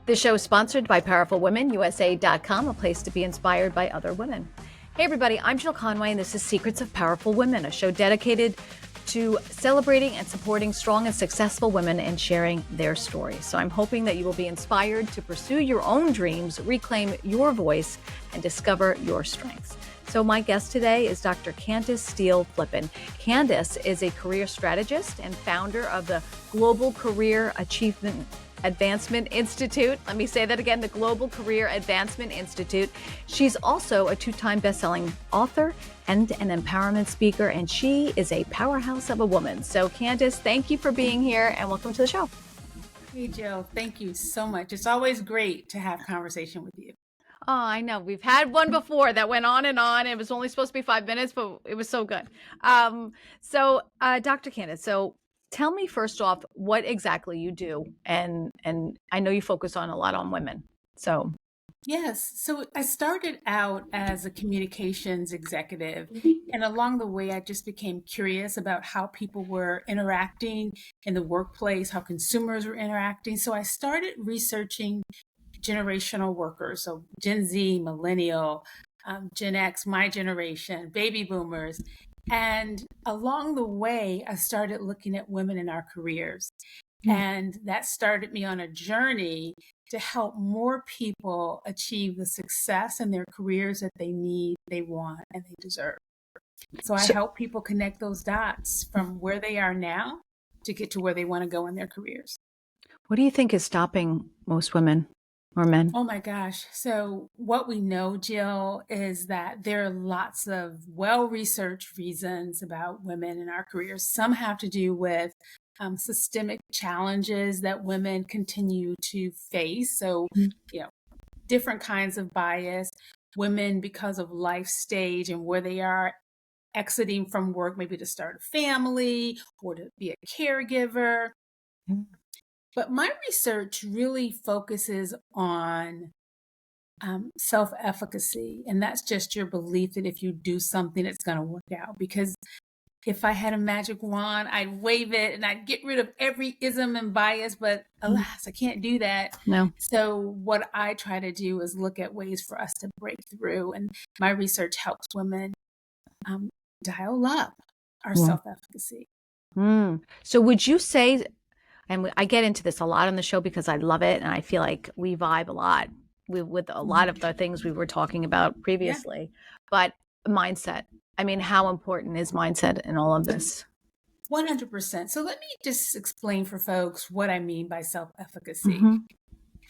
This show is sponsored by PowerfulWomenUSA.com, a place to be inspired by other women. Hey everybody, I'm Jill Conway and this is Secrets of Powerful Women, a show dedicated to celebrating and supporting strong and successful women and sharing their stories. So I'm hoping that you will be inspired to pursue your own dreams, reclaim your voice, and discover your strengths. So my guest today is Dr. Candice Steele Flippin. Candice is a career strategist and founder of the Global Career Advancement Institute. Let me say that again, the Global Career Advancement Institute. She's also a two-time best-selling author and an empowerment speaker, and she is a powerhouse of a woman. So Candice, thank you for being here and welcome to the show. Hey, Jill, thank you so much. It's always great to have conversation with you. Oh, I know. We've had one before that went on and on. It was only supposed to be 5 minutes, but it was so good. Dr. Candice, so tell me first off what exactly you do, and I know you focus on a lot on women. So Yes, so I started out as a communications executive, and along the way, I just became curious about how people were interacting in the workplace, how consumers were interacting. So I started researching generational workers, so Gen Z, millennial, Gen X, my generation, baby boomers. And along the way, I started looking at women in our careers. And that started me on a journey to help more people achieve the success in their careers that they need, they want, and they deserve. So I help people connect those dots from where they are now to get to where they want to go in their careers. what do you think is stopping most women or men? Oh my gosh. So what we know, Jill, is that there are lots of well-researched reasons about women in our careers. Some have to do with systemic challenges that women continue to face. So, different kinds of bias. Women, because of life stage and where they are exiting from work, maybe to start a family or to be a caregiver. But my research really focuses on self-efficacy. And that's just your belief that if you do something, it's going to work out. Because if I had a magic wand, I'd wave it and I'd get rid of every ism and bias, but alas, I can't do that. No. So what I try to do is look at ways for us to break through. And my research helps women dial up our self-efficacy. So would you say, and I get into this a lot on the show because I love it and I feel like we vibe a lot with a lot of the things we were talking about previously, but mindset. I mean, how important is mindset in all of this? 100%. So let me just explain for folks what I mean by self-efficacy.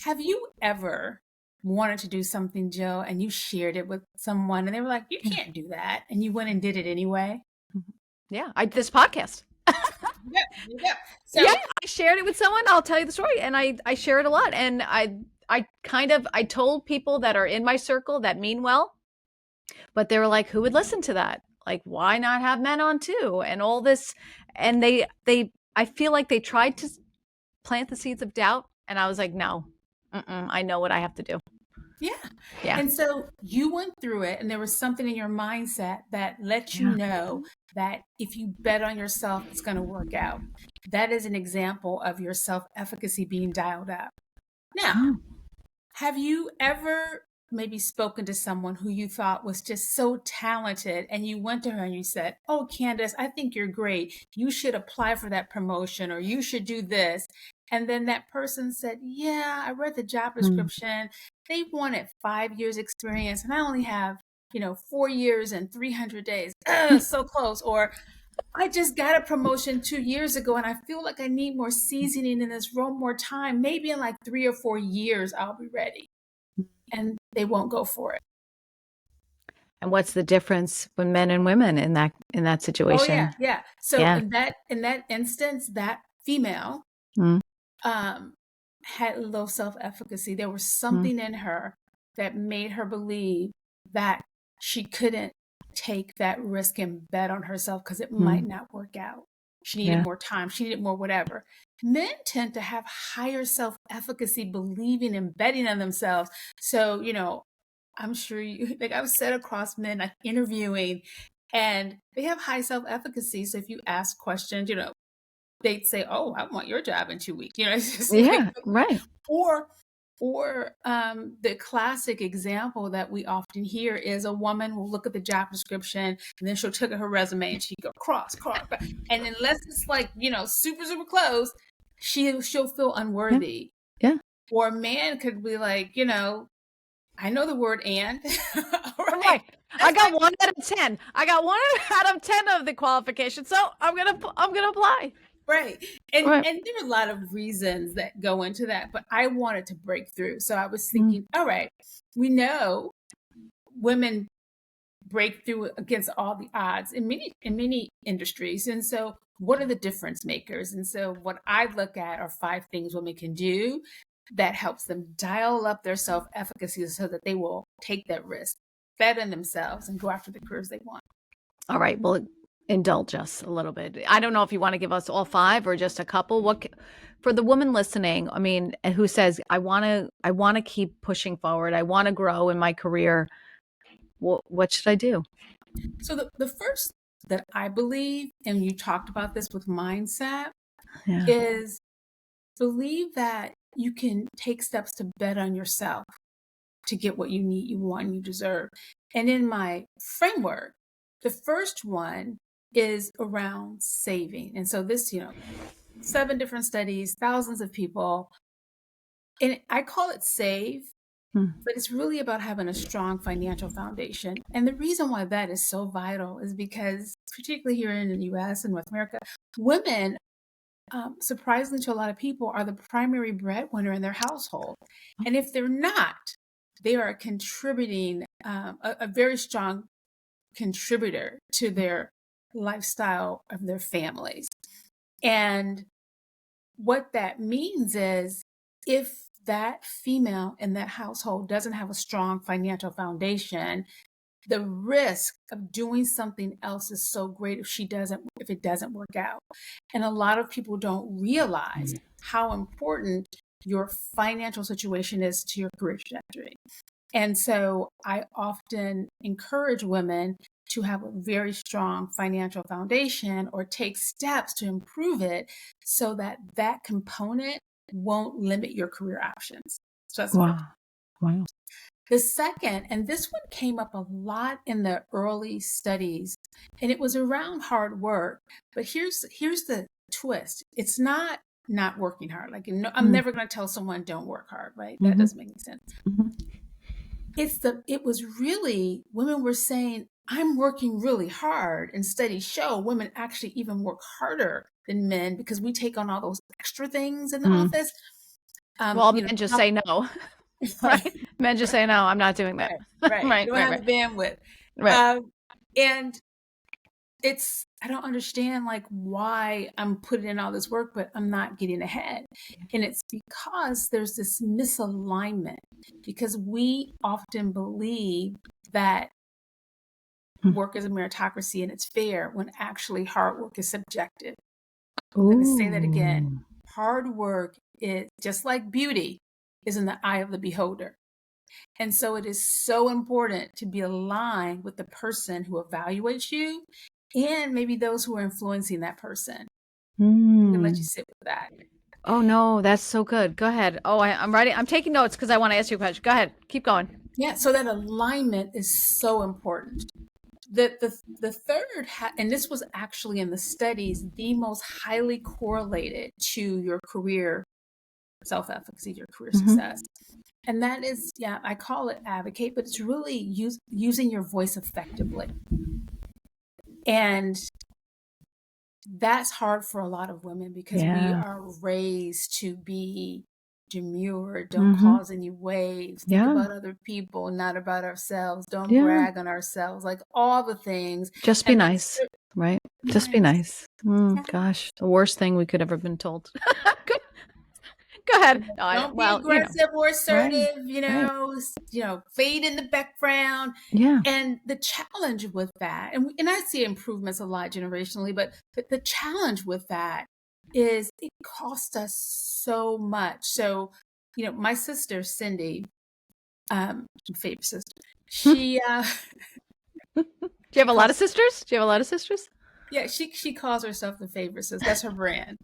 Have you ever wanted to do something, Jill, and you shared it with someone and they were like, you can't do that, and you went and did it anyway? Yeah, this podcast. So, yeah, I shared it with someone. I'll tell you the story, and I share it a lot. And I told people that are in my circle that mean well, but they were like, who would listen to that? Like, why not have men on too? And all this, and I feel like they tried to plant the seeds of doubt, and I was like, no, I know what I have to do. Yeah. And so you went through it, and there was something in your mindset that let you know that if you bet on yourself, it's going to work out. That is an example of your self-efficacy being dialed up. Now, have you ever maybe spoken to someone who you thought was just so talented, and you went to her and you said, oh, Candice, I think you're great. You should apply for that promotion, or you should do this. And then that person said, yeah, I read the job description. They wanted 5 years experience and I only have, 4 years and 300 days. So close. Or I just got a promotion 2 years ago and I feel like I need more seasoning in this role, more time. Maybe in like 3 or 4 years, I'll be ready. And they won't go for it. And what's the difference with men and women in that situation? Oh yeah. So in that instance, that female had low self-efficacy. There was something in her that made her believe that she couldn't take that risk and bet on herself because it might not work out. She needed more time. She needed more whatever. Men tend to have higher self-efficacy, believing and betting on themselves. So, I'm sure I've sat across men like interviewing, and they have high self-efficacy. So if you ask questions, they'd say, oh, I want your job in 2 weeks. It's just right. Or Or the classic example that we often hear is a woman will look at the job description and then she'll take her resume and she go cross, cross, cross. And unless it's like, super, super close, she'll feel unworthy. Yeah. Or a man could be like, I know the word and. Right. I got 1 out of 10. I got 1 out of 10 of the qualifications. So I'm gonna apply. Right. And there are a lot of reasons that go into that, but I wanted to break through. So I was thinking, all right, we know women break through against all the odds in many industries. And so what are the difference makers? And so what I look at are 5 things women can do that helps them dial up their self-efficacy so that they will take that risk, bet on themselves, and go after the careers they want. All right. Well, indulge us a little bit. I don't know if you want to give us all 5 or just a couple. What for the woman listening, I mean, who says, I want to keep pushing forward. I want to grow in my career. What should I do? So the first that I believe, and you talked about this with mindset, is believe that you can take steps to bet on yourself to get what you need, you want, you deserve. And in my framework, the first one is around saving. And so this, 7 different studies, thousands of people, and I call it save, but it's really about having a strong financial foundation. And the reason why that is so vital is because, particularly here in the US and North America, women, surprisingly to a lot of people, are the primary breadwinner in their household. And if they're not, they are contributing, a very strong contributor to their lifestyle of their families. And what that means is if that female in that household doesn't have a strong financial foundation, the risk of doing something else is so great if it doesn't work out. And a lot of people don't realize how important your financial situation is to your career trajectory. And so I often encourage women to have a very strong financial foundation or take steps to improve it so that that component won't limit your career options. So that's wow. The second, and this one came up a lot in the early studies, and it was around hard work. But here's the twist. It's not working hard. Like, I'm never going to tell someone don't work hard, right? That doesn't make any sense. It was really, women were saying, I'm working really hard, and studies show women actually even work harder than men because we take on all those extra things in the office. Well, men just say no. Right? Men just say, no, I'm not doing that. Right. You don't have the bandwidth. Right. And I don't understand like why I'm putting in all this work, but I'm not getting ahead. And it's because there's this misalignment, because we often believe that work is a meritocracy and it's fair when actually hard work is subjective. Let me say that again. Hard work is just like beauty is in the eye of the beholder. And so it is so important to be aligned with the person who evaluates you and maybe those who are influencing that person. I'm gonna let you sit with that. Oh no, that's so good. Go ahead. Oh, I'm writing. I'm taking notes because I want to ask you a question. Go ahead. Keep going. Yeah. So that alignment is so important. The third, and this was actually in the studies, the most highly correlated to your career self-efficacy, your career success. And that is, I call it advocate, but it's really using your voice effectively. And that's hard for a lot of women because we are raised to be demure, don't cause any waves, think about other people, not about ourselves, don't brag on ourselves, like all the things. Just be nice, right? Just be nice. Gosh, the worst thing we could ever been told. Go ahead. Don't be aggressive or assertive, fade in the background. Yeah. And the challenge with that, and I see improvements a lot generationally, but the challenge with that is it costs us so much. So, my sister, Cindy, my favorite sister, she... Do you have a lot of sisters? Yeah, she calls herself the favorite sister. That's her brand.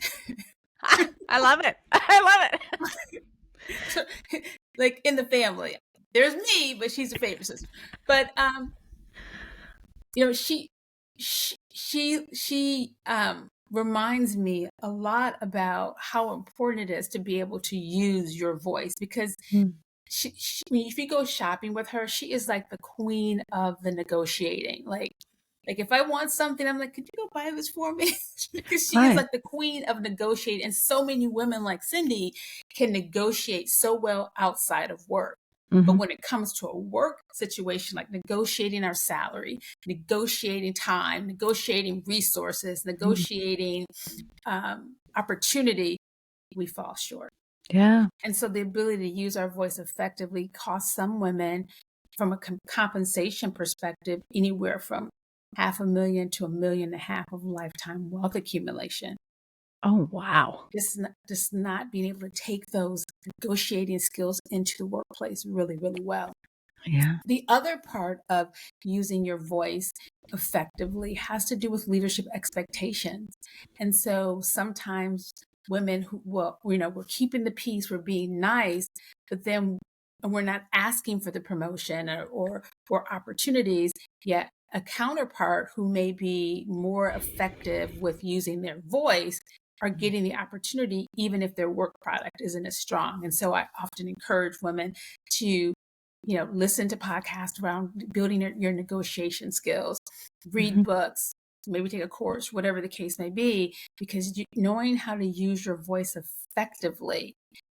I love it. like in the family. There's me, but she's a favorite sister. But you know, she reminds me a lot about how important it is to be able to use your voice, because if you go shopping with her, she is like the queen of the negotiating. Like if I want something, I'm like, could you go buy this for me? Because she is like the queen of negotiating. And so many women like Cindy can negotiate so well outside of work. But when it comes to a work situation, like negotiating our salary, negotiating time, negotiating resources, negotiating opportunity, we fall short. Yeah. And so the ability to use our voice effectively costs some women, from a compensation perspective, anywhere from $500,000 to $1.5 million of lifetime wealth accumulation. Oh, wow. Just not being able to take those negotiating skills into the workplace really, really well. Yeah. The other part of using your voice effectively has to do with leadership expectations. And so sometimes women who, well, you know, we're keeping the peace, we're being nice, but then we're not asking for the promotion or opportunities, yet a counterpart who may be more effective with using their voice are getting the opportunity, even if their work product isn't as strong. And so I often encourage women to, you know, listen to podcasts around building your negotiation skills, read books, maybe take a course, whatever the case may be, because knowing how to use your voice effectively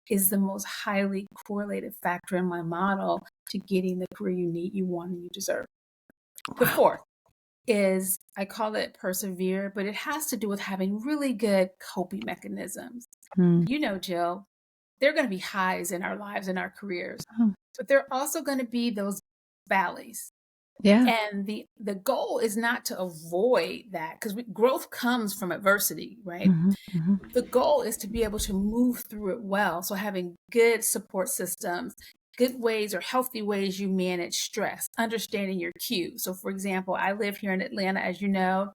is the most highly correlated factor in my model to getting the career you need, you want, and you deserve. Wow. The fourth is, I call it persevere, but it has to do with having really good coping mechanisms. You know, Jill, there are going to be highs in our lives, in our careers, but there are also going to be those valleys. Yeah. And the goal is not to avoid that, because growth comes from adversity, right? The goal is to be able to move through it well. So having good support systems, good ways or healthy ways you manage stress, understanding your cues. So for example, I live here in Atlanta, as you know,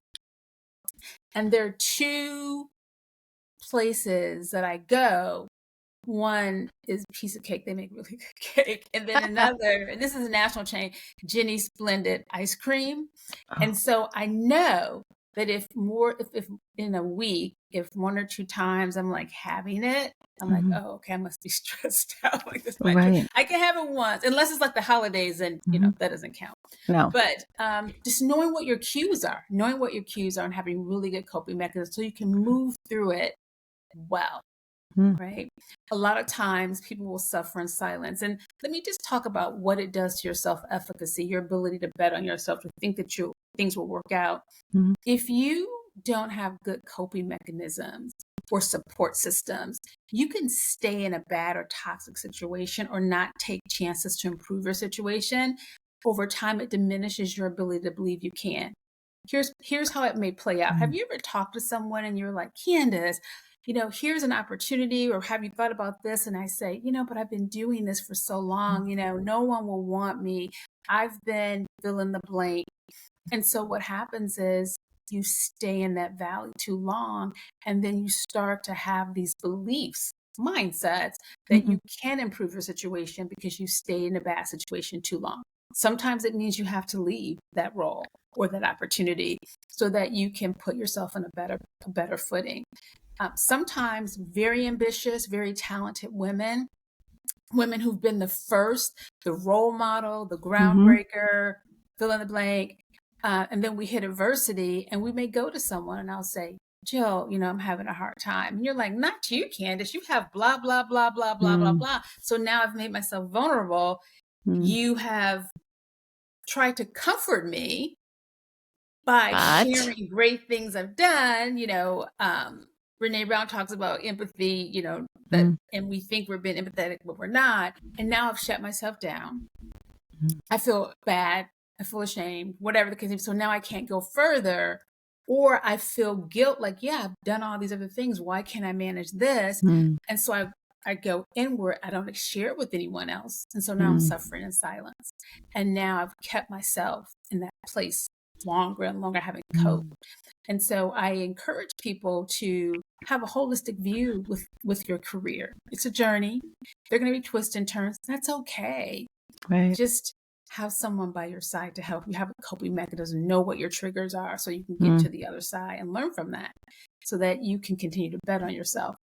and there are two places that I go. One is Piece of Cake. They make really good cake. And then another, and this is a national chain, Jenny's Splendid Ice Cream. And so I know that if in a week, if one or two times I'm like having it, I'm like, oh, okay, I must be stressed out. Like this might I can have it once, unless it's like the holidays, and you know, that doesn't count. No. But just knowing what your cues are, and having really good coping mechanisms so you can move through it well. Right. A lot of times people will suffer in silence. And let me just talk about what it does to your self-efficacy, your ability to bet on yourself, to think that things will work out. If you don't have good coping mechanisms or support systems, you can stay in a bad or toxic situation or not take chances to improve your situation. Over time, it diminishes your ability to believe you can. Here's how it may play out. Have you ever talked to someone and you're like, Candice, you know, here's an opportunity, or have you thought about this? And I say, you know, but I've been doing this for so long, you know, no one will want me. I've been fill in the blank. And so what happens is you stay in that valley too long, and then you start to have these beliefs, mindsets that you can improve your situation because you stay in a bad situation too long. Sometimes it means you have to leave that role or that opportunity so that you can put yourself on a better footing. Sometimes very ambitious, very talented women who've been the role model, the groundbreaker, fill in the blank, and then we hit adversity, and we may go to someone and I'll say, Jill, you know, I'm having a hard time. And you're like, not you, Candice, you have blah, blah, blah, blah, blah, blah, blah. So now I've made myself vulnerable. You have tried to comfort me by sharing great things I've done. You know, Brene Brown talks about empathy, you know, that, and we think we're being empathetic, but we're not. And now I've shut myself down. I feel bad. I feel ashamed, whatever the case is. So now I can't go further, or I feel guilt, like, yeah, I've done all these other things. Why can't I manage this? And so I go inward. I don't share it with anyone else. And so now I'm suffering in silence. And now I've kept myself in that place longer and longer, having coped. And so I encourage people to have a holistic view with your career. It's a journey. There are going to be twists and turns. That's okay. Right. Just have someone by your side to help you have a coping mechanism, know what your triggers are so you can get to the other side and learn from that so that you can continue to bet on yourself.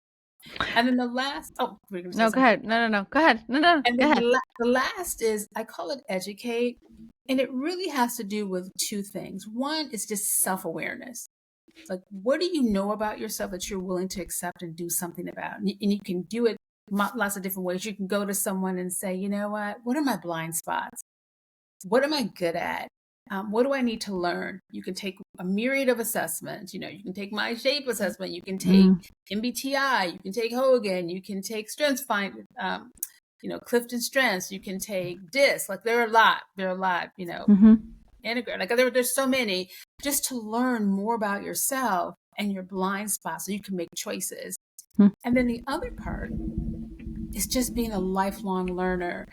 And then the last, we're going to say No, go ahead. No. Go ahead. No, and go then ahead. the last is, I call it educate. And it really has to do with two things. One is just self-awareness. Like, what do you know about yourself that you're willing to accept and do something about? And you can do it lots of different ways. You can go to someone and say, you know what are my blind spots? What am I good at? What do I need to learn? You can take a myriad of assessments. You can take my shape assessment. You can take MBTI. You can take Hogan. You can take Strengths Finder, Clifton Strengths. You can take DISC. Like, there are a lot. Integrate. Like, there's so many, just to learn more about yourself and your blind spots so you can make choices. And then the other part is just being a lifelong learner,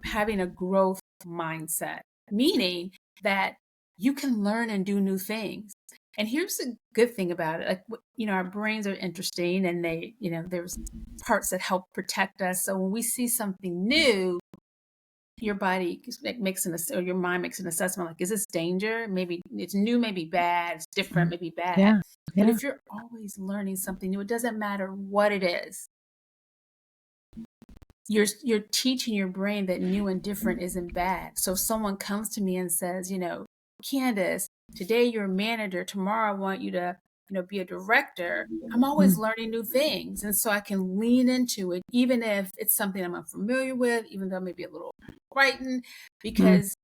having a growth mindset, meaning that you can learn and do new things. And here's the good thing about it. Like, our brains are interesting, and they, there's parts that help protect us. So when we see something new, your body makes or your mind makes an assessment, like, is this danger? Maybe it's new, maybe bad, it's different, maybe bad. Yeah. But if you're always learning something new, it doesn't matter what it is. You're teaching your brain that new and different isn't bad. So if someone comes to me and says, Candice, today you're a manager, tomorrow I want you to, be a director, I'm always learning new things. And so I can lean into it, even if it's something I'm unfamiliar with, even though maybe a little frightened, because,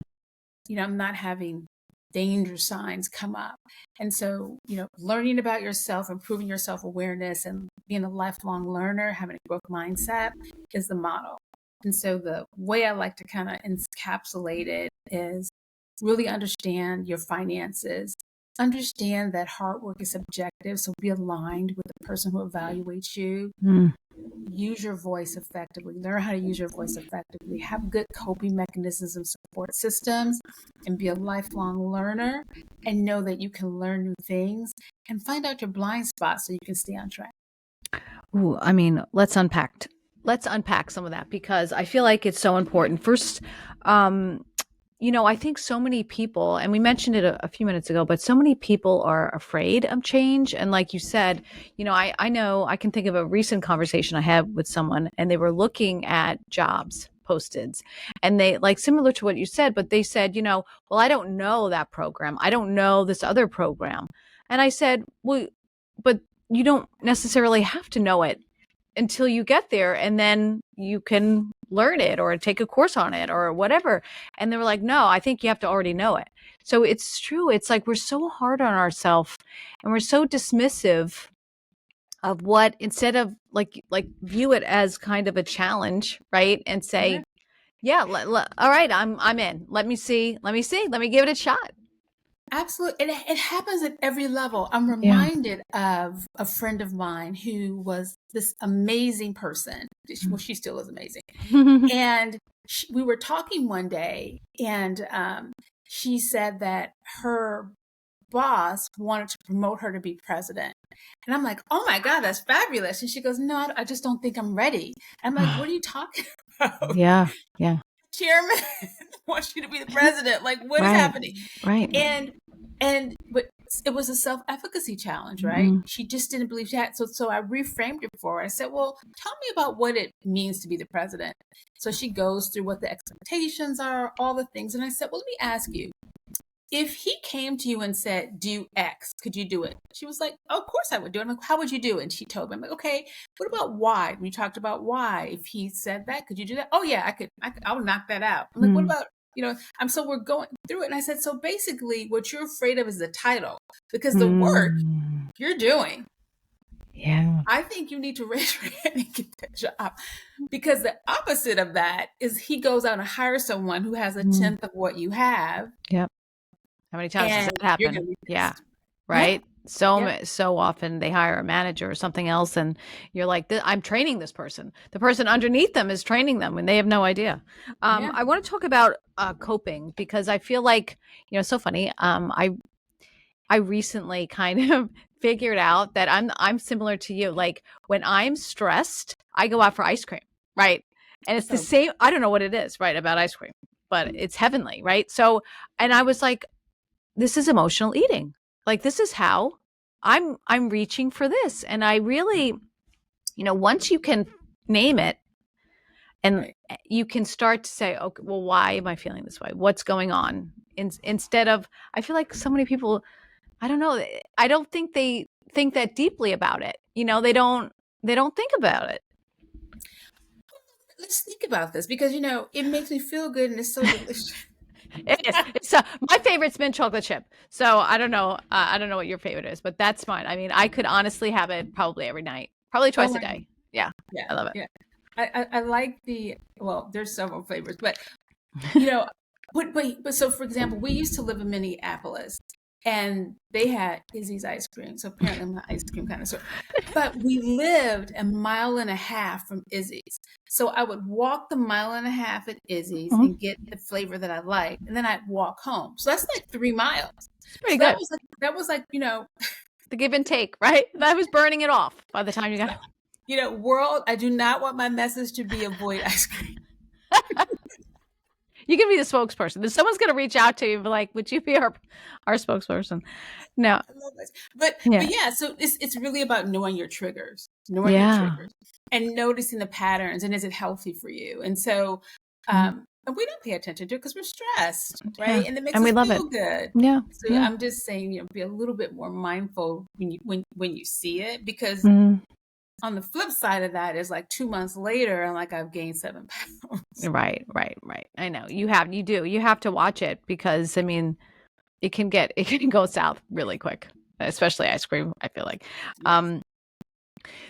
I'm not having danger signs come up. And so, learning about yourself, improving your self-awareness, and being a lifelong learner, having a growth mindset is the model. And so the way I like to kind of encapsulate it is really understand your finances, understand that hard work is subjective, so be aligned with the person who evaluates you. Use your voice effectively. Learn how to use your voice effectively. Have good coping mechanisms and support systems, and be a lifelong learner, and know that you can learn new things, and find out your blind spots so you can stay on track. Ooh, I mean, let's unpack some of that, because I feel like it's so important. First, I think so many people, and we mentioned it a few minutes ago, but so many people are afraid of change. And like you said, I know I can think of a recent conversation I had with someone, and they were looking at jobs posted, and they, like, similar to what you said, but they said, well, I don't know that program. I don't know this other program. And I said, well, but you don't necessarily have to know it until you get there, and then you can learn it or take a course on it or whatever. And they were like, no, I think you have to already know it. So it's true. It's like, we're so hard on ourselves, and we're so dismissive of what, instead of like view it as kind of a challenge, right? And say, all right, I'm in. Let me see. Let me give it a shot. Absolutely. And it happens at every level. I'm reminded of a friend of mine who was this amazing person. Well, she still is amazing. And we were talking one day, and she said that her boss wanted to promote her to be president. And I'm like, oh my God, that's fabulous. And she goes, no, I just don't think I'm ready. I'm like, what are you talking about? Yeah. Chairman wants you to be the president. Like, what is happening? Right. But it was a self-efficacy challenge, right? She just didn't believe she had. So I reframed it for her. I said, well, tell me about what it means to be the president. So she goes through what the expectations are, all the things. And I said, well, let me ask you, if he came to you and said, do X, could you do it? She was like, oh, of course I would do it. I'm like, how would you do it? And she told me, I'm like, okay, what about Y? We talked about Y. If he said that, could you do that? Oh yeah, I could, I'll knock that out. I'm like, what about, so we're going through it. And I said, so basically what you're afraid of is the title, because the work you're doing. Yeah. I think you need to raise your hand and get that job, because the opposite of that is he goes out and hires someone who has a tenth of what you have. Yep. How many times does that happen? Yeah. Right. So often they hire a manager or something else, and you're like, I'm training this person. The person underneath them is training them, and they have no idea. I want to talk about coping, because I feel like, so funny. I recently kind of figured out that I'm similar to you. Like, when I'm stressed, I go out for ice cream, right? And it's the same. I don't know what it is, right, about ice cream, but it's heavenly, right? So, and I was like, this is emotional eating. Like, this is how I'm reaching for this. And I really, once you can name it, and you can start to say, okay, well, why am I feeling this way? What's going on? Instead of, I feel like so many people, I don't know, I don't think they think that deeply about it. They don't think about it. Let's think about this, because it makes me feel good and it's so delicious. It is. So my favorite's mint chocolate chip. So I don't know. I don't know what your favorite is, but that's mine. I mean, I could honestly have it probably every night, probably twice a day. Yeah. I love it. Yeah. I like there's several flavors, but but so for example, we used to live in Minneapolis, and they had Izzy's ice cream. So apparently I'm an ice cream connoisseur. But we lived a mile and a half from Izzy's. So I would walk the mile and a half at Izzy's and get the flavor that I liked, and then I'd walk home. So that's like 3 miles. It's pretty good. That was like, the give and take, right? I was burning it off by the time you got world, I do not want my message to be avoid ice cream. You can be the spokesperson. Someone's going to reach out to you and be like, would you be our spokesperson? No. I love this. But yeah, so it's really about knowing your triggers, and noticing the patterns, and is it healthy for you? And so, and we don't pay attention to it because we're stressed, right? And it makes us feel good. Yeah. So I'm just saying, be a little bit more mindful when you see it, because on the flip side of that is like 2 months later, and like I've gained 7 pounds. Right. I know you have to watch it, because I mean, it can go south really quick, especially ice cream, I feel like.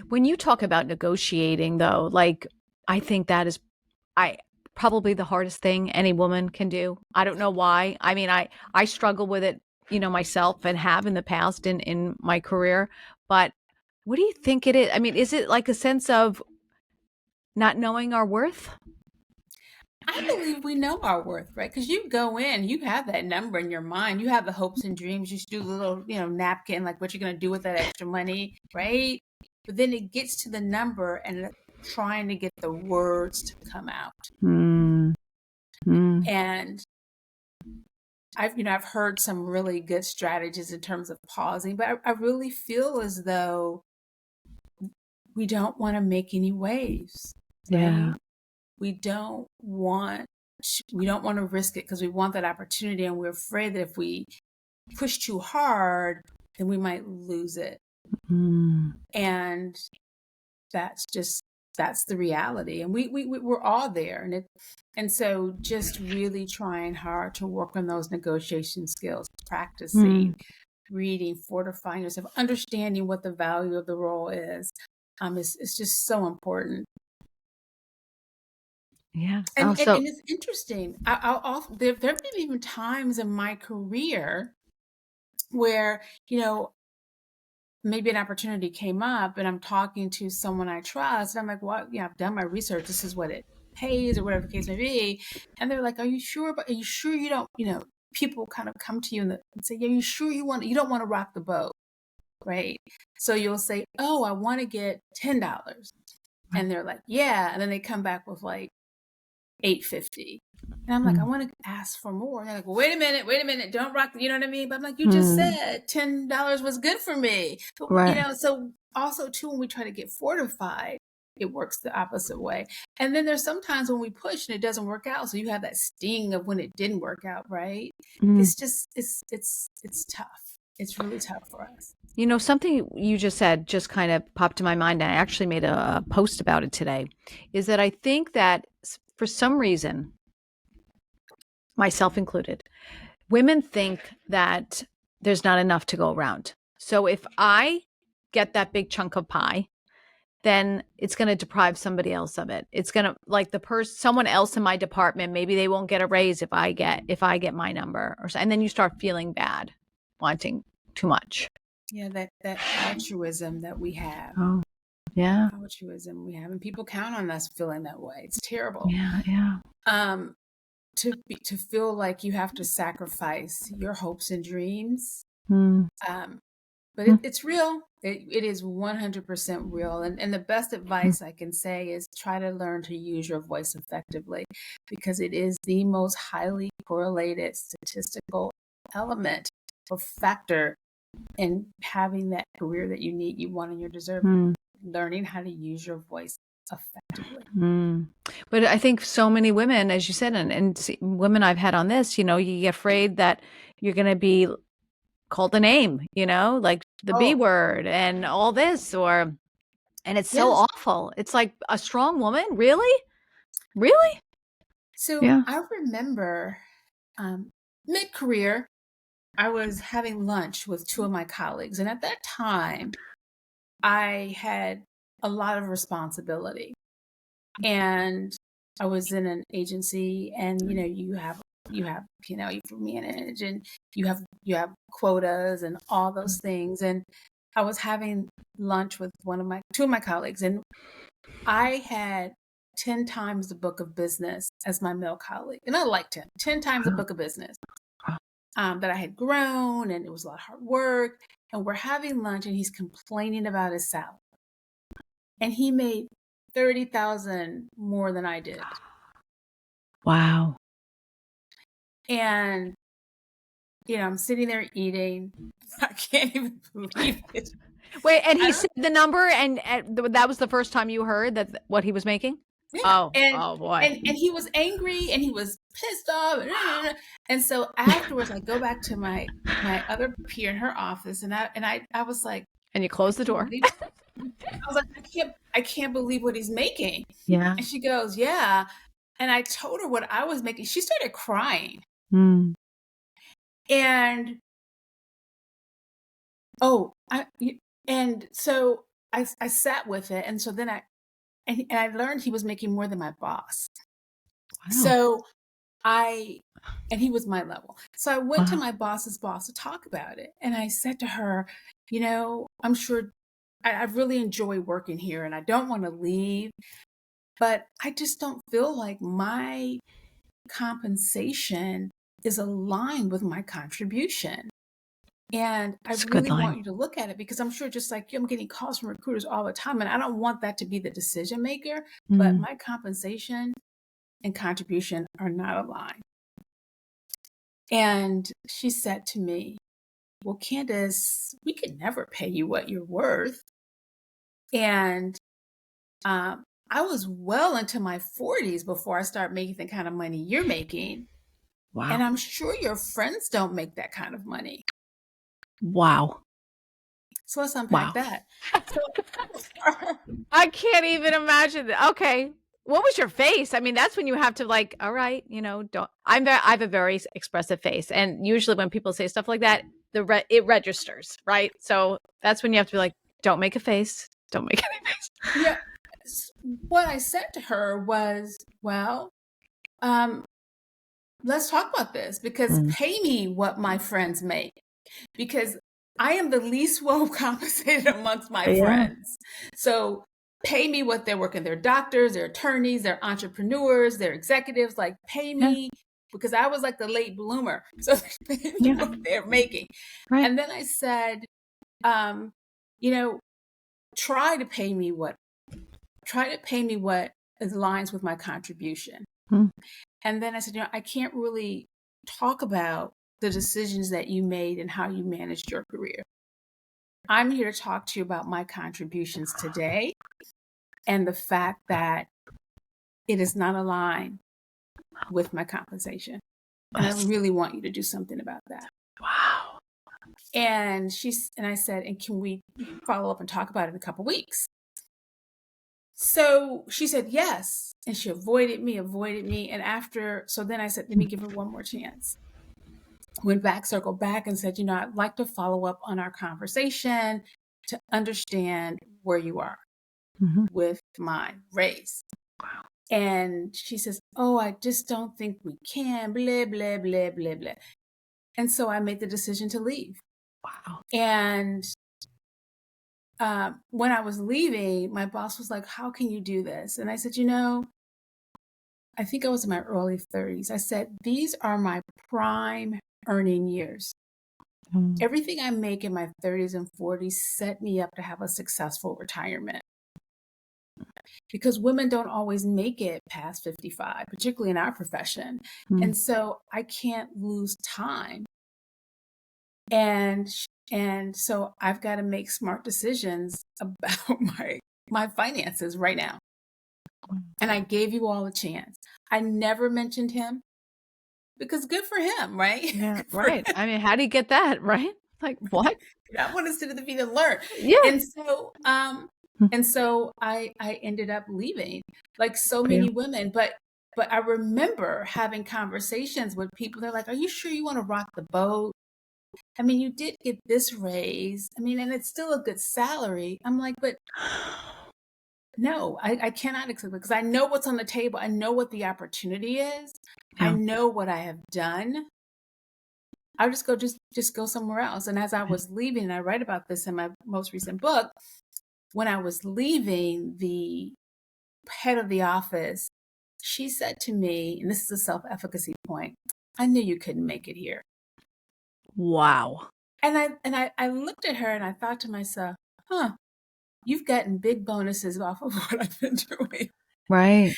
When you talk about negotiating though, like, I think that is probably the hardest thing any woman can do. I don't know why. I mean, I struggle with it, myself, and have in the past in my career, but what do you think it is? I mean, is it like a sense of not knowing our worth? I believe we know our worth, right? Because you go in, you have that number in your mind, you have the hopes and dreams, you do the little, napkin, like what you're going to do with that extra money, right? But then it gets to the number and trying to get the words to come out. And I've heard some really good strategies in terms of pausing, but I really feel as though we don't want to make any waves. Right? Yeah. We don't want to risk it, because we want that opportunity, and we're afraid that if we push too hard, then we might lose it. And that's the reality. And we're all there. And so just really trying hard to work on those negotiation skills, practicing, reading, fortifying yourself, understanding what the value of the role is. It's just so important. Yeah. And it's interesting. There have been even times in my career where, maybe an opportunity came up and I'm talking to someone I trust. And I'm like, well, I've done my research. This is what it pays, or whatever the case may be. And they're like, are you sure? But are you sure you don't, people kind of come to you and say, are you sure you don't want to rock the boat? Right. So you'll say, oh, I want to get $10. And they're like, yeah. And then they come back with like $8.50. And I'm like, I want to ask for more. And they're like, well, wait a minute, don't rock. You know what I mean? But I'm like, you just said $10 was good for me. But, right. So also too, when we try to get fortified, it works the opposite way. And then there's sometimes when we push and it doesn't work out. So you have that sting of when it didn't work out, right? It's just, it's tough. It's really tough for us. Something you just said just kind of popped to my mind, and I actually made a post about it today, is that I think that for some reason, myself included, women think that there's not enough to go around. So if I get that big chunk of pie, then it's going to deprive somebody else of it. It's going to, like, someone else in my department, maybe they won't get a raise if I get my number, and then you start feeling bad, wanting too much. Yeah, that altruism that we have. Oh, yeah. Altruism we have, and people count on us feeling that way. It's terrible. Yeah. Yeah. Um, to feel like you have to sacrifice your hopes and dreams. Mm. But Mm. it's real. It is 100% real. And the best Mm. advice I can say is try to learn to use your voice effectively, because it is the most highly correlated statistical element or factor in having that career that you need, you want, and you deserve. Mm. Learning how to use your voice effectively. Mm. But I think so many women, as you said, and women I've had on this, you get afraid that you're going to be called a name, like the B Oh, word and all this, and it's so yes. awful. It's like a strong woman. Really? Really? So Yeah. I remember mid-career, I was having lunch with two of my colleagues. And at that time, I had a lot of responsibility. And I was in an agency, and you manage, and you have quotas and all those things. And I was having lunch with two of my colleagues, and I had 10 times the book of business as my male colleague. And I liked him. 10 times the book of business. That I had grown, and it was a lot of hard work. And we're having lunch, and he's complaining about his salary. And he made 30,000 more than I did. Wow. And I'm sitting there eating. I can't even believe it. Wait, and he said the number, and that was the first time you heard that what he was making? Yeah. Oh boy. And he was angry, and he was pissed off. And so afterwards, I go back to my other peer in her office, and I was like, and you close the door. I was like, I can't believe what he's making. Yeah. And she goes, yeah. And I told her what I was making. She started crying. Mm. And so I sat with it. And so then I learned he was making more than my boss. Wow. So and he was my level. So I went to my boss's boss to talk about it. And I said to her, I'm sure I really enjoy working here, and I don't want to leave, but I just don't feel like my compensation is aligned with my contribution. And I really want you to look at it, because I'm sure, just like you, I'm getting calls from recruiters all the time, and I don't want that to be the decision maker, but my compensation and contribution are not aligned. And she said to me, well, Candice, we could never pay you what you're worth. And I was well into my 40s before I started making the kind of money you're making. Wow. And I'm sure your friends don't make that kind of money. Wow. So let's unpack that. I can't even imagine that. Okay. What was your face? I mean, that's when you have to, like, all right, I have a very expressive face. And usually when people say stuff like that, it registers, right? So that's when you have to be like, don't make a face. Don't make any face. Yeah. What I said to her was, well, let's talk about this, because pay me what my friends make, because I am the least well compensated amongst my friends. So pay me what they're working. They're doctors, they're attorneys, they're entrepreneurs, they're executives. Like, pay me, because I was like the late bloomer. So pay me what they're making. Right. And then I said, try to pay me what aligns with my contribution. And then I said, I can't really talk about the decisions that you made and how you managed your career. I'm here to talk to you about my contributions today, and the fact that it is not aligned with my compensation. And I really want you to do something about that. Wow. And I said, and can we follow up and talk about it in a couple of weeks? So she said yes, and she avoided me. And so then I said, let me give her one more chance. Circled back and said, I'd like to follow up on our conversation to understand where you are with my raise. Wow. And she says, oh, I just don't think we can, blah, blah, blah, blah, blah. And so I made the decision to leave. Wow. And when I was leaving, my boss was like, how can you do this? And I said, I think I was in my early 30s. I said, these are my prime earning years. Everything I make in my 30s and 40s set me up to have a successful retirement. Because women don't always make it past 55, particularly in our profession. And so I can't lose time. And so I've got to make smart decisions about my finances right now. And I gave you all a chance. I never mentioned him because good for him, right? Yeah, right. I mean, how do you get that, right? Like, what? I want to sit at the feet and learn. Yeah. And so I ended up leaving, like so many women. But I remember having conversations with people. They're like, "Are you sure you want to rock the boat? I mean, you did get this raise. I mean, and it's still a good salary." I'm like, but no, I cannot accept it because I know what's on the table. I know what the opportunity is. Yeah. I know what I have done. I'll just go somewhere else. And as I was leaving, and I write about this in my most recent book, when I was leaving, the head of the office, she said to me, and this is a self-efficacy point, I knew you couldn't make it here. Wow. And I looked at her and I thought to myself, you've gotten big bonuses off of what I've been doing. Right.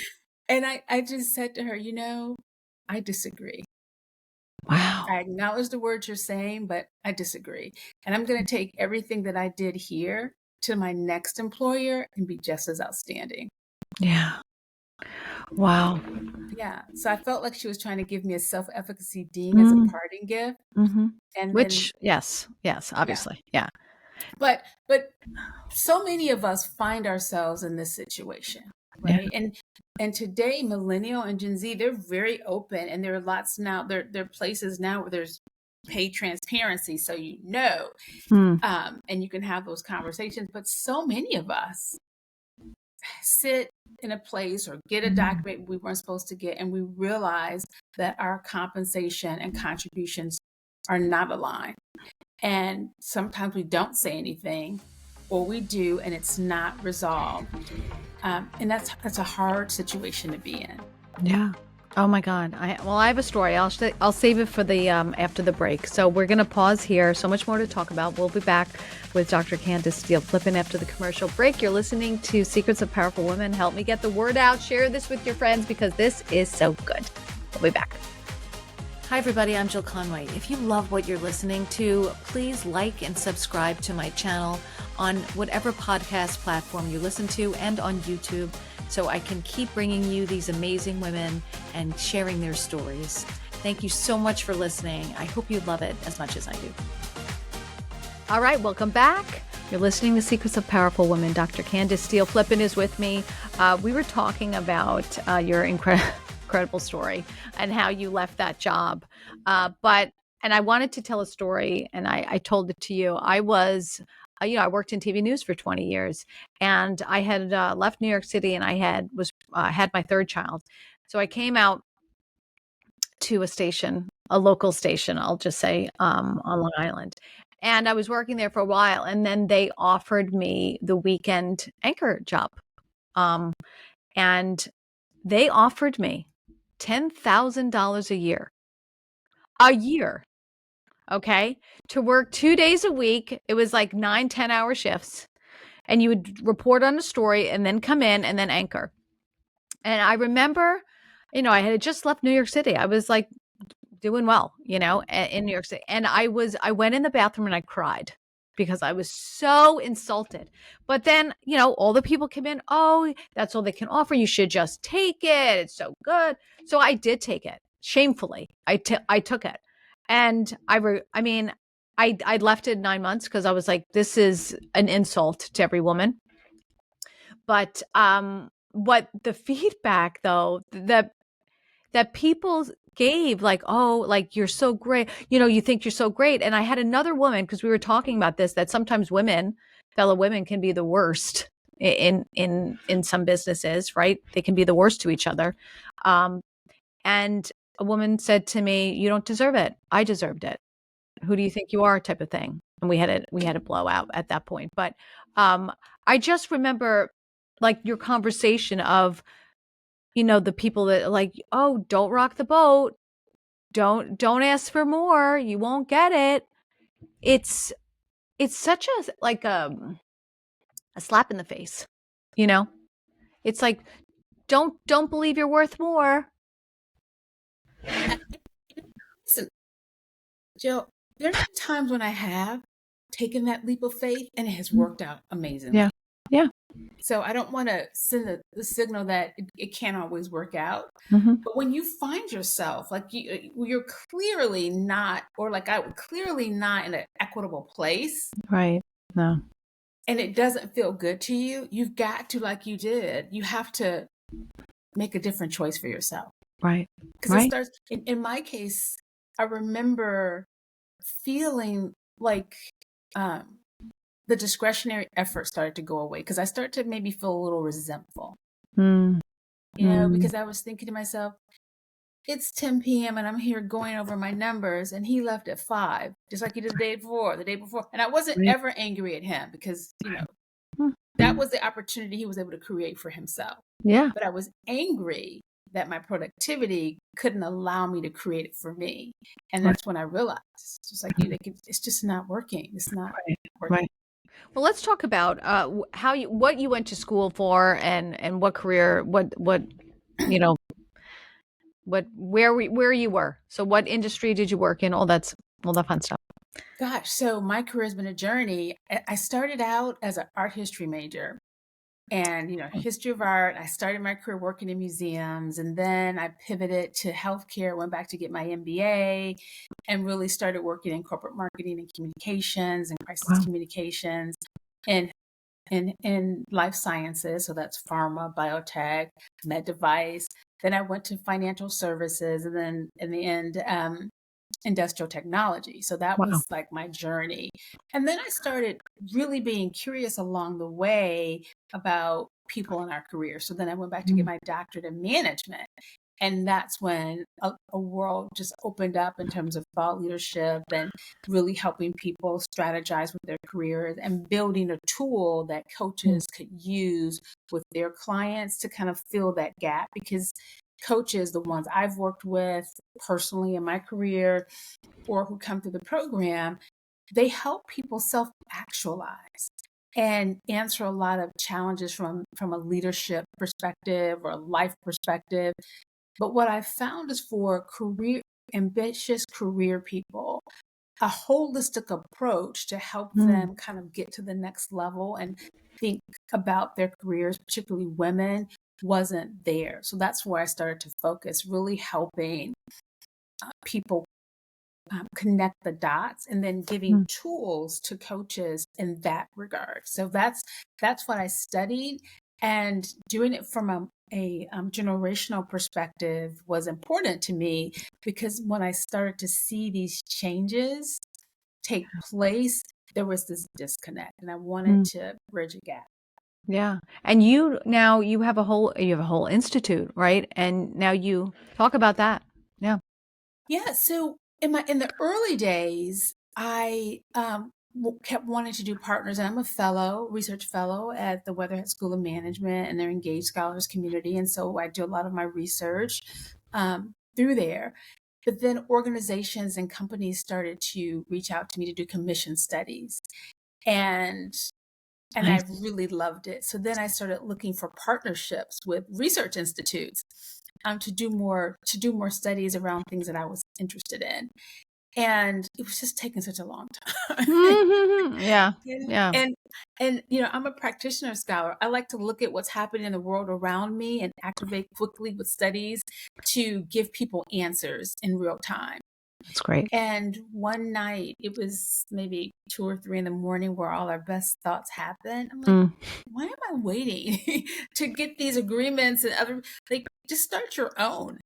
And I just said to her, I disagree. Wow. I acknowledge the words you're saying, but I disagree. And I'm going to take everything that I did here to my next employer and be just as outstanding. Yeah. Wow. Yeah. So I felt like she was trying to give me a self-efficacy ding as a parting gift. And Which, yes, obviously. Yeah. But so many of us find ourselves in this situation, right? Yeah. And today, millennial and Gen Z, they're very open, and there are lots now. There are places now where there's paid transparency, so and you can have those conversations. But so many of us sit in a place or get a document we weren't supposed to get, and we realize that our compensation and contributions are not aligned. And sometimes we don't say anything, or we do, and it's not resolved. And that's a hard situation to be in. Yeah. Oh my God. I have a story. I'll save it for the after the break. So we're going to pause here. So much more to talk about. We'll be back with Dr. Candice Steele Flippin after the commercial break. You're listening to Secrets of Powerful Women. Help me get the word out. Share this with your friends because this is so good. We'll be back. Hi, everybody. I'm Jill Conway. If you love what you're listening to, please like and subscribe to my channel on whatever podcast platform you listen to and on YouTube so I can keep bringing you these amazing women and sharing their stories. Thank you so much for listening. I hope you love it as much as I do. All right, welcome back. You're listening to Secrets of Powerful Women. Dr. Candice Steele Flippin is with me. We were talking about your incredible story and how you left that job. And I wanted to tell a story, and I told it to you. I was, I worked in TV news for 20 years, and I had left New York City, and I had my third child. So I came out to a local station, I'll just say, on Long Island. And I was working there for a while, and then they offered me the weekend anchor job. And they offered me $10,000 a year. Okay, to work 2 days a week. It was like 9-10 hour shifts, and you would report on a story and then come in and then anchor. And I remember, I had just left New York City. I was like doing well, in New York City. And I went in the bathroom and I cried because I was so insulted. But then, all the people came in, oh, that's all they can offer. You should just take it. It's so good. So I did take it. Shamefully, I took it. And I left it 9 months because I was like, this is an insult to every woman. But what the feedback though, that people gave, like, oh, like, you're so great. You think you're so great. And I had another woman, because we were talking about this, that sometimes fellow women can be the worst in some businesses, right? They can be the worst to each other. And a woman said to me, you don't deserve it. I deserved it. Who do you think you are type of thing. And we had a blowout at that point. But I just remember like your conversation of, the people that like, oh, don't rock the boat. Don't ask for more. You won't get it. It's such a like a slap in the face, you know? It's like don't believe you're worth more. Listen, Jill, there's been times when I have taken that leap of faith and it has worked out amazingly. Yeah. Yeah. So I don't want to send the signal that it can't always work out. Mm-hmm. But when you find yourself like you're clearly not, or like I would clearly not in an equitable place, Right. No. and it doesn't feel good to you, you've got to, like you did, you have to make a different choice for yourself. Right. Because Right. it starts, in my case, I remember feeling like the discretionary effort started to go away because I started to maybe feel a little resentful, because I was thinking to myself, it's 10 p.m. and I'm here going over my numbers, and he left at 5, just like he did the day before. And I wasn't Right. ever angry at him because, Mm. that was the opportunity he was able to create for himself. Yeah. But I was angry that my productivity couldn't allow me to create it for me. And that's when I realized, it's just like, it's just not working. It's not working. Right. Well, let's talk about what you went to school for and what career, you know, where you were. So what industry did you work in? All that fun stuff. Gosh, so my career has been a journey. I started out as an art history major and, history of art. I started my career working in museums, and then I pivoted to healthcare, went back to get my MBA, and really started working in corporate marketing and communications and crisis Wow. communications and in life sciences. So that's pharma, biotech, med device. Then I went to financial services, and then in the end, industrial technology. So that Wow. was like my journey. And then I started really being curious along the way about people in our career. So then I went back to get my doctorate in management. And that's when a world just opened up in terms of thought leadership and really helping people strategize with their careers and building a tool that coaches could use with their clients to kind of fill that gap. Because coaches, the ones I've worked with personally in my career or who come through the program, they help people self-actualize and answer a lot of challenges from a leadership perspective or a life perspective. But what I found is for ambitious career people, a holistic approach to help them kind of get to the next level and think about their careers, particularly women, wasn't there. So that's where I started to focus, really helping people connect the dots and then giving tools to coaches in that regard. So that's what I studied, and doing it from a generational perspective was important to me because when I started to see these changes take place, there was this disconnect, and I wanted to bridge a gap. Yeah. And you have a whole institute, right? And now you talk about that. Yeah. Yeah. So in the early days, I kept wanting to do partners, and I'm a research fellow at the Weatherhead School of Management and their Engaged Scholars community, and so I do a lot of my research through there. But then organizations and companies started to reach out to me to do commission studies, and I Nice. really loved it. So then I started looking for partnerships with research institutes to do more studies around things that I was interested in. And it was just taking such a long time. Yeah. and, Yeah. and I'm a practitioner scholar. I like to look at what's happening in the world around me and activate quickly with studies to give people answers in real time. That's great. And one night, it was maybe 2 or 3 in the morning where all our best thoughts happen. I'm like, why am I waiting to get these agreements and other, like, just start your own.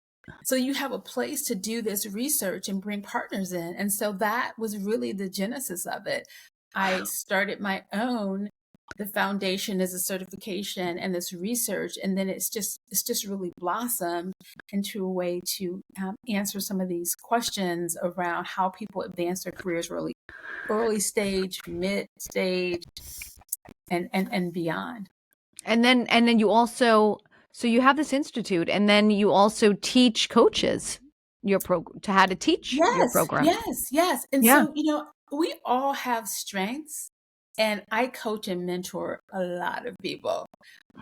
So you have a place to do this research and bring partners in. And so that was really the genesis of it. I started my own the foundation is a certification and this research, and then it's just really blossomed into a way to answer some of these questions around how people advance their careers early stage, mid stage, and beyond. And then you also, so you have this institute, and then you also teach coaches to how to teach your Yes, program. yes, yes. And Yeah. so, we all have strengths, and I coach and mentor a lot of people.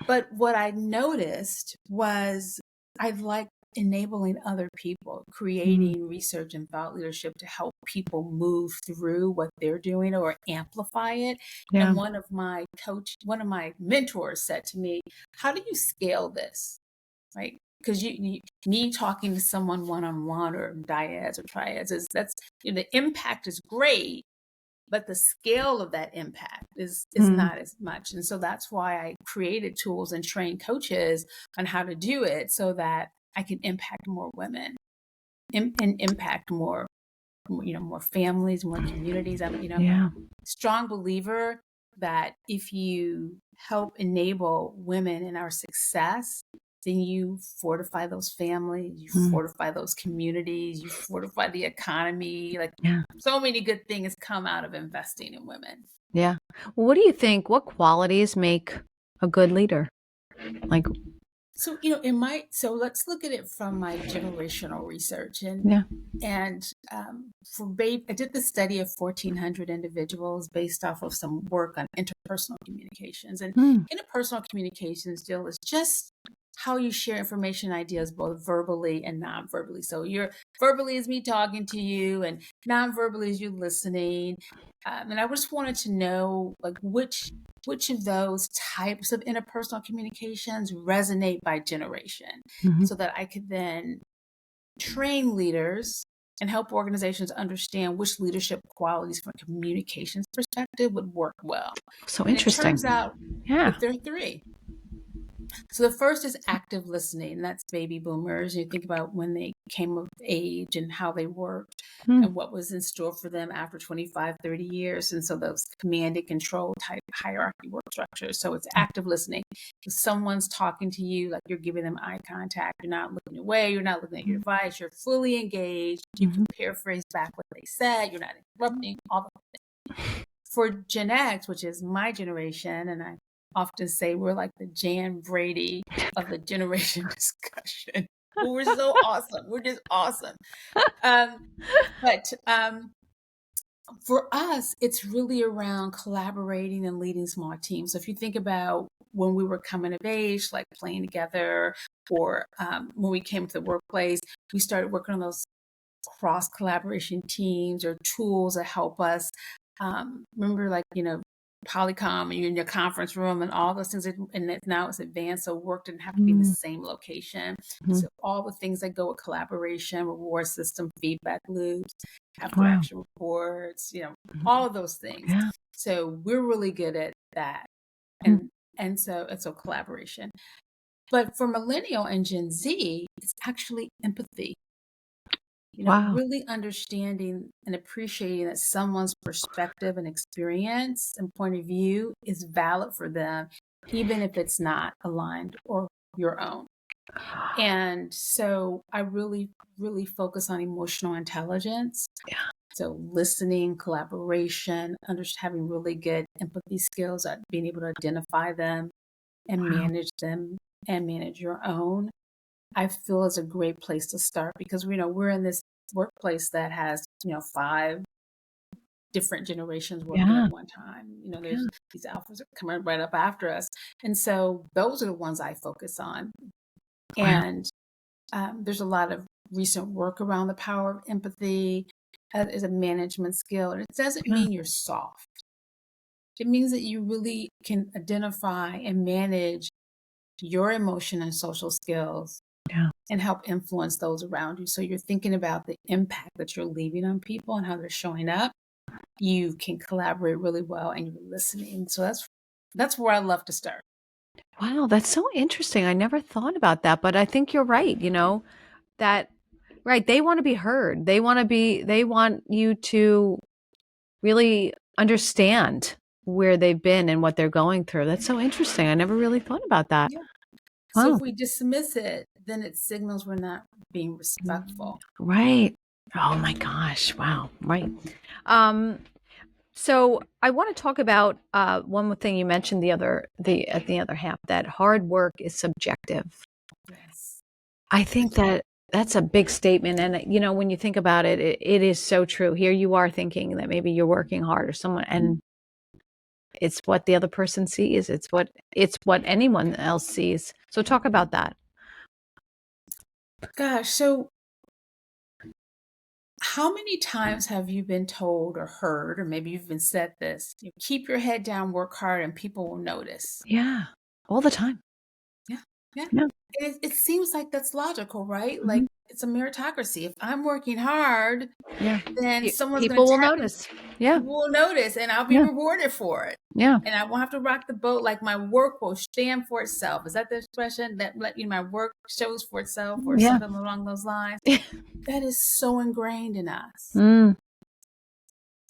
But what I noticed was I like enabling other people, creating research and thought leadership to help people move through what they're doing or amplify it. Yeah. And one of my mentors said to me, "How do you scale this?" Right? Because me talking to someone one-on-one or dyads or triads that's the impact is great, but the scale of that impact is not as much. And so that's why I created tools and train coaches on how to do it so that I can impact more women and impact more families, more communities. I'm a strong believer that if you help enable women in our success, then you fortify those families, you fortify those communities, you fortify the economy. So many good things come out of investing in women. Yeah. Well, what do you think? What qualities make a good leader? Like, So, let's look at it from my generational research. I did the study of 1,400 individuals based off of some work on interpersonal communications. And interpersonal communications deal with just how you share information, ideas, both verbally and non-verbally. So verbally is me talking to you, and non-verbally is you listening. And I just wanted to know, which of those types of interpersonal communications resonate by generation, so that I could then train leaders and help organizations understand which leadership qualities from a communications perspective would work well. So And it interesting. turns out Yeah. that there are three. So the first is active listening. And that's baby boomers. You think about when they came of age and how they worked and what was in store for them after 25, 30 years. And so those command and control type hierarchy work structures. So it's active listening. If someone's talking to you, like you're giving them eye contact, you're not looking away, you're not looking at your device, you're fully engaged, you can paraphrase back what they said, you're not interrupting, all the things. For Gen X, which is my generation, and I often say we're like the Jan Brady of the generation discussion. We're so awesome. We're just awesome. But for us, it's really around collaborating and leading small teams. So if you think about when we were coming of age, like playing together, or when we came to the workplace, we started working on those cross collaboration teams or tools that help us. Remember, Polycom, and you're in your conference room and all those things, and now it's advanced, so work didn't have to be in the same location. So all the things that go with collaboration, reward system, feedback loops, after action reports, all of those things. Yeah. So we're really good at that. And so it's a collaboration. But for millennial and Gen Z, it's actually empathy. Really understanding and appreciating that someone's perspective and experience and point of view is valid for them, even if it's not aligned or your own. And so I really, really focus on emotional intelligence. Yeah. So listening, collaboration, having really good empathy skills at being able to identify them and manage them and manage your own, I feel is a great place to start, because we're in this workplace that has 5 different generations working at one time. There's these alphas are coming right up after us, and so those are the ones I focus on. And there's a lot of recent work around the power of empathy as a management skill, and it doesn't mean you're soft. It means that you really can identify and manage your emotion and social skills and help influence those around you. So you're thinking about the impact that you're leaving on people and how they're showing up. You can collaborate really well, and you're listening. So that's where I love to start. Wow, that's so interesting. I never thought about that, but I think you're right. Right. They want to be heard. They want you to really understand where they've been and what they're going through. That's so interesting. I never really thought about that. Yeah. So Wow. if we dismiss it, then it signals we're not being respectful. Right. Oh my gosh. Wow. Right. So I want to talk about one more thing you mentioned at the other half, that hard work is subjective. Yes. I think that that's a big statement. And, you know, when you think about it, it is so true. Here you are thinking that maybe you're working hard or someone, and it's what the other person sees. It's what anyone else sees. So talk about that. Gosh, so how many times have you been told or heard, or maybe you've been said this, you keep your head down, work hard, and people will notice? Yeah. All the time. Yeah, yeah. Yeah. It seems like that's logical, right? Like Mhm. it's a meritocracy. If I'm working hard, Yeah. then someone's going People to will tap me. notice. Yeah. People will notice, and I'll be Yeah. rewarded for it. Yeah. And I won't have to rock the boat. Like my work will stand for itself. Is that the expression that my work shows for itself, or Yeah. something along those lines? That is so ingrained in us. Mm.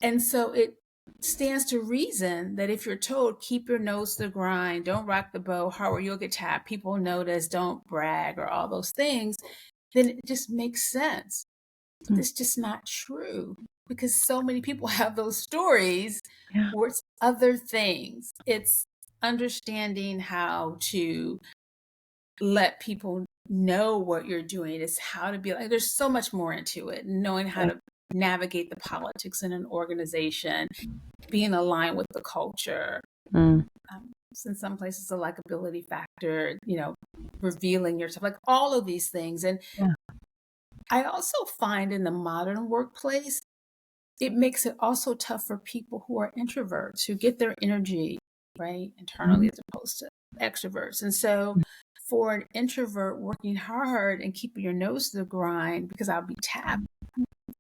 And so it stands to reason that if you're told, keep your nose to the grind, don't rock the boat, or you'll get tapped, people notice, don't brag, or all those things, then it just makes sense. But it's just not true, because so many people have those stories Yeah. where it's other things. It's understanding how to let people know what you're doing. It's how to be like, there's so much more into it, knowing how to navigate the politics in an organization, being aligned with the culture. Mm. In some places, a likability factor, revealing yourself, like all of these things. And Yeah. I also find in the modern workplace, it makes it also tough for people who are introverts, who get their energy right internally as opposed to extroverts. And so for an introvert, working hard and keeping your nose to the grind because I'll be tapped,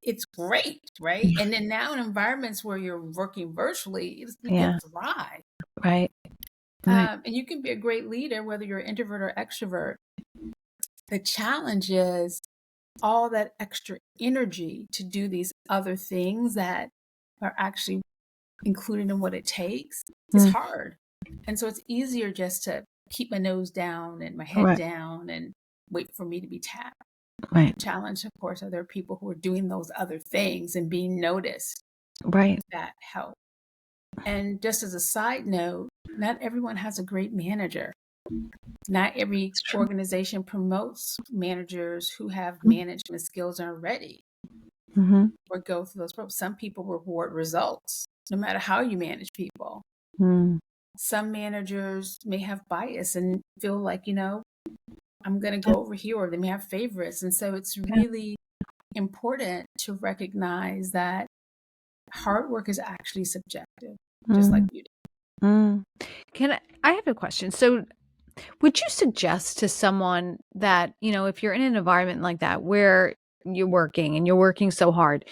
it's great, right? And then now in environments where you're working virtually, you can thrive. Right. Right. And you can be a great leader, whether you're introvert or extrovert. The challenge is all that extra energy to do these other things that are actually included in what it takes is hard. And so it's easier just to keep my nose down and my head down and wait for me to be tapped. Right. The challenge, of course, are there people who are doing those other things and being noticed. Right. That help. And just as a side note, not everyone has a great manager. Not every organization promotes managers who have management skills and are ready or go through those programs. Some people reward results, no matter how you manage people. Some managers may have bias and feel like, I'm going to go over here, or they may have favorites. And so it's really important to recognize that hard work is actually subjective, just like beauty. I have a question. So would you suggest to someone that, if you're in an environment like that where you're working and you're working so hard,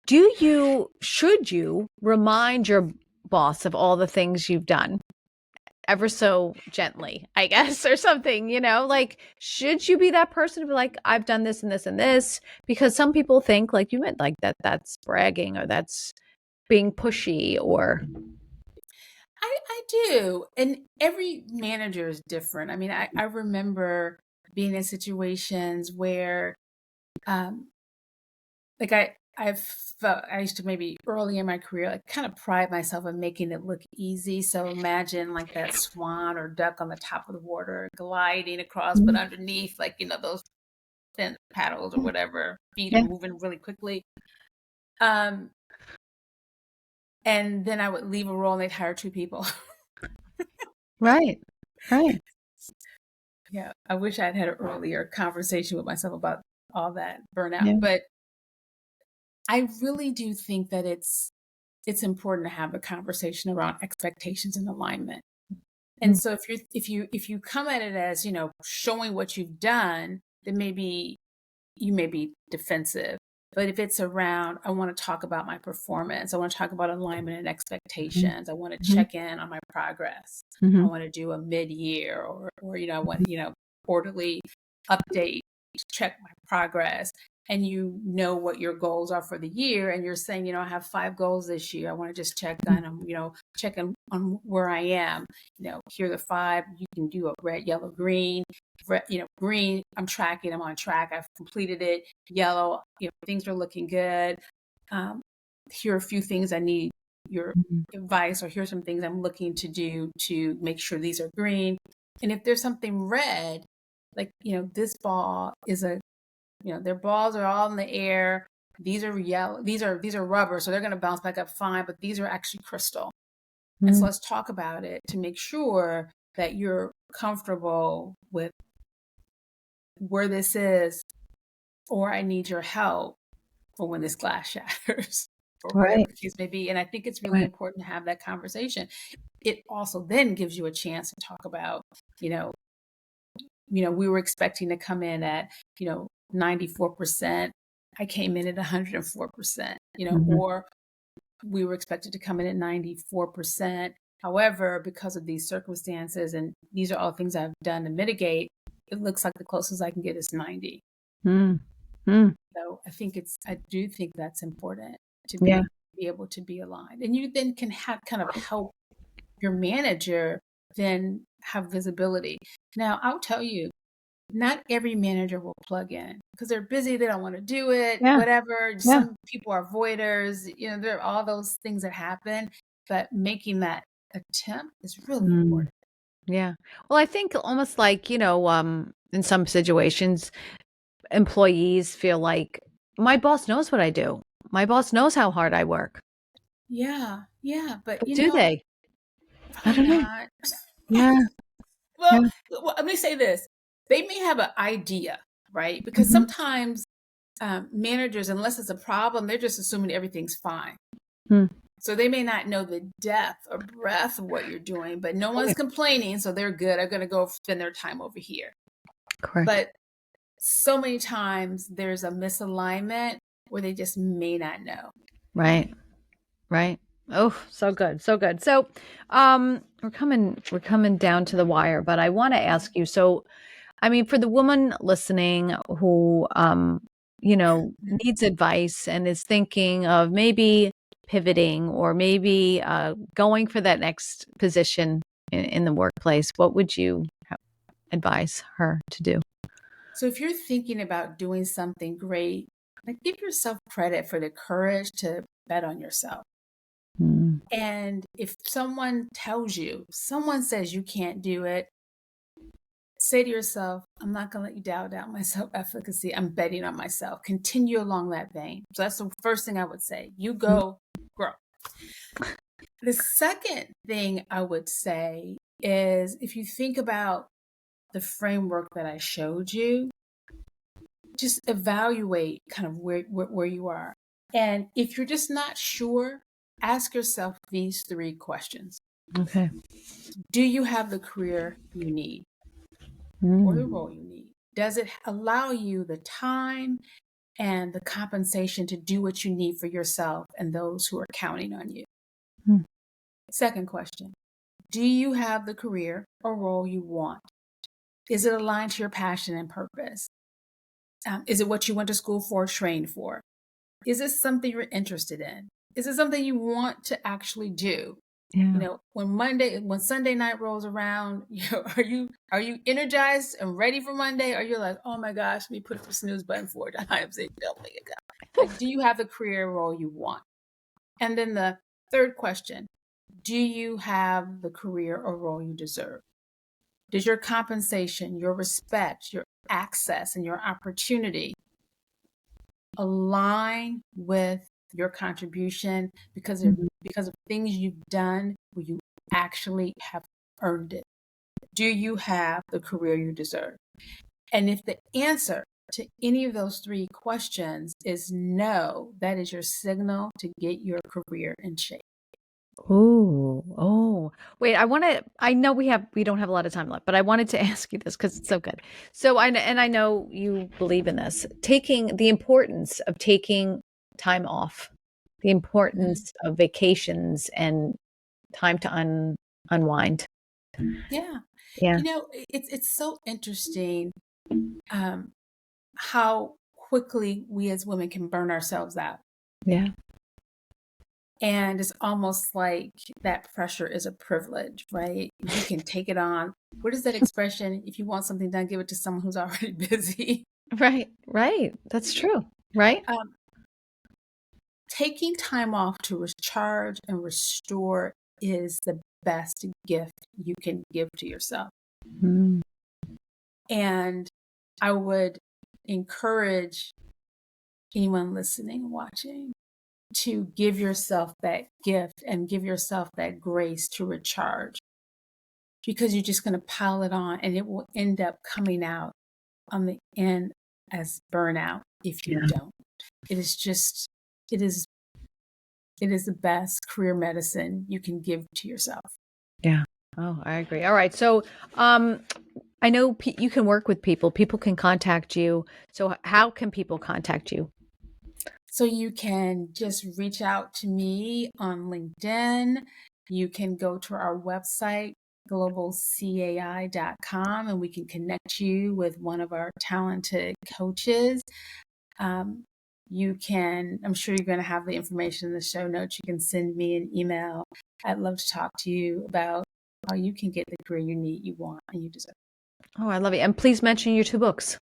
should you remind your boss of all the things you've done ever so gently, I guess, or something, like, should you be that person to be like, I've done this and this and this? Because some people think, like you meant, like that's bragging, or that's being pushy, or I do. And every manager is different. I mean, I remember being in situations where, like I used to, maybe early in my career, like kind of pride myself in making it look easy. So imagine like that swan or duck on the top of the water gliding across, but underneath, like, those fin paddles or whatever, feet are moving really quickly. And then I would leave a role and they'd hire two people. Right. Yeah, I wish I'd had an earlier conversation with myself about all that burnout. But I really do think that it's important to have a conversation around expectations and alignment. And so if you come at it as, showing what you've done, then maybe you may be defensive. But if it's around, I want to talk about my performance, I want to talk about alignment and expectations, I want to check in on my progress, I want to do a mid-year, or I want, quarterly update, check my progress. and you know what your goals are for the year, and you're saying, I have 5 goals this year. I want to just check on them, checking on where I am. Here are the 5. You can do a red, yellow, green. Green, I'm tracking. I'm on track. I've completed it. Yellow, things are looking good. Here are a few things I need your advice, or here's some things I'm looking to do to make sure these are green. And if there's something red, like, this ball is their balls are all in the air. These are yellow. These are rubber, so they're going to bounce back up fine, but these are actually crystal. And so let's talk about it to make sure that you're comfortable with where this is, or I need your help for when this glass shatters, or whatever the case may be. And I think it's really important to have that conversation. It also then gives you a chance to talk about, we were expecting to come in at, 94%. I came in at 104%, or we were expected to come in at 94%. However, because of these circumstances, and these are all things I've done to mitigate, it looks like the closest I can get is 90. So I do think that's important to be able to be aligned. And you then can kind of help your manager then have visibility. Now, I'll tell you, not every manager will plug in because they're busy. They don't want to do it, whatever. Some people are voiders. There are all those things that happen, but making that attempt is really important. Yeah. Well, I think almost like, in some situations, employees feel like my boss knows what I do. My boss knows how hard I work. Yeah. But Do they? I probably don't know. not. Yeah. Well, let me say this. They may have an idea, right? Because sometimes managers, unless it's a problem, they're just assuming everything's fine. So they may not know the depth or breadth of what you're doing, but no one's complaining, so they're good. I'm going to go spend their time over here. Correct. But so many times there's a misalignment where they just may not know. Right. Oh, so good. So, we're coming down to the wire, but I want to ask you, so, I mean, for the woman listening who, needs advice and is thinking of maybe pivoting or maybe going for that next position in the workplace, what would you advise her to do? So if you're thinking about doing something great, give yourself credit for the courage to bet on yourself. And if someone says you can't do it, say to yourself, I'm not going to let you doubt my self-efficacy. I'm betting on myself. Continue along that vein. So that's the first thing I would say. You go grow. The second thing I would say is, if you think about the framework that I showed you, just evaluate kind of where you are. And if you're just not sure, ask yourself these 3 questions. Okay. Do you have the career you need or the role you need? Does it allow you the time and the compensation to do what you need for yourself and those who are counting on you? Second question, do you have the career or role you want? Is it aligned to your passion and purpose? Is it what you went to school for, trained for? Is this something you're interested in? Is it something you want to actually do? Yeah. When Sunday night rolls around, are you energized and ready for Monday? Or you're like, oh my gosh, let me put the snooze button 4 times. Do you have the career role you want? And then the third question, do you have the career or role you deserve? Does your compensation, your respect, your access, and your opportunity align with your contribution because of things you've done where you actually have earned it? Do you have the career you deserve? And if the answer to any of those 3 questions is no, that is your signal to get your career in shape. Oh, wait, I know we don't have a lot of time left, but I wanted to ask you this because it's so good. So I know you believe in this, the importance of taking time off, the importance of vacations and time to unwind. Yeah. Yeah. It's so interesting how quickly we as women can burn ourselves out. Yeah. And it's almost like that pressure is a privilege, right? You can take it on. What is that expression? If you want something done, give it to someone who's already busy. Right. That's true. Right. Taking time off to recharge and restore is the best gift you can give to yourself. Mm. And I would encourage anyone listening and watching to give yourself that gift and give yourself that grace to recharge, because you're just going to pile it on and it will end up coming out on the end as burnout if you don't. It is the best career medicine you can give to yourself. Yeah. Oh, I agree. All right. So, I know you can work with people. People can contact you. So how can people contact you? So you can just reach out to me on LinkedIn. You can go to our website, globalcai.com, and we can connect you with one of our talented coaches. You can, I'm sure you're going to have the information in the show notes. You can send me an email. I'd love to talk to you about how you can get the career you need, you want, and you deserve. Oh, I love it. And please mention your 2 books.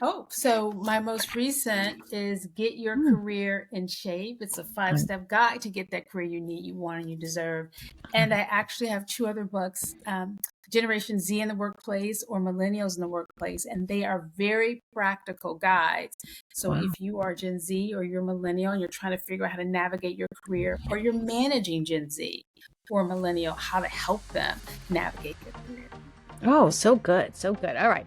Oh, so my most recent is Get Your Career in Shape. It's a 5-step guide to get that career you need, you want, and you deserve. And I actually have 2 other books, Generation Z in the Workplace or Millennials in the Workplace. And they are very practical guides. So if you are Gen Z or you're millennial and you're trying to figure out how to navigate your career, or you're managing Gen Z or millennial, how to help them navigate their career. Oh, so good. So good. All right.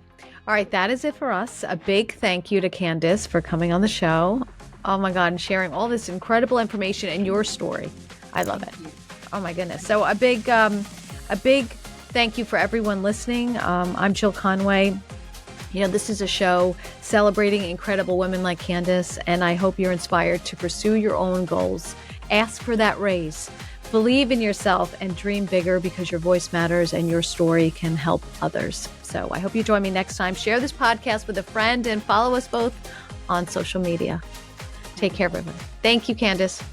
That is it for us. A big thank you to Candice for coming on the show. Oh my God. And sharing all this incredible information and your story. I love it. Oh my goodness. So a big thank you for everyone listening. I'm Jill Conway. You know, this is a show celebrating incredible women like Candice, and I hope you're inspired to pursue your own goals. Ask for that raise. Believe in yourself and dream bigger, because your voice matters and your story can help others. So I hope you join me next time. Share this podcast with a friend and follow us both on social media. Take care, everyone. Thank you, Candice.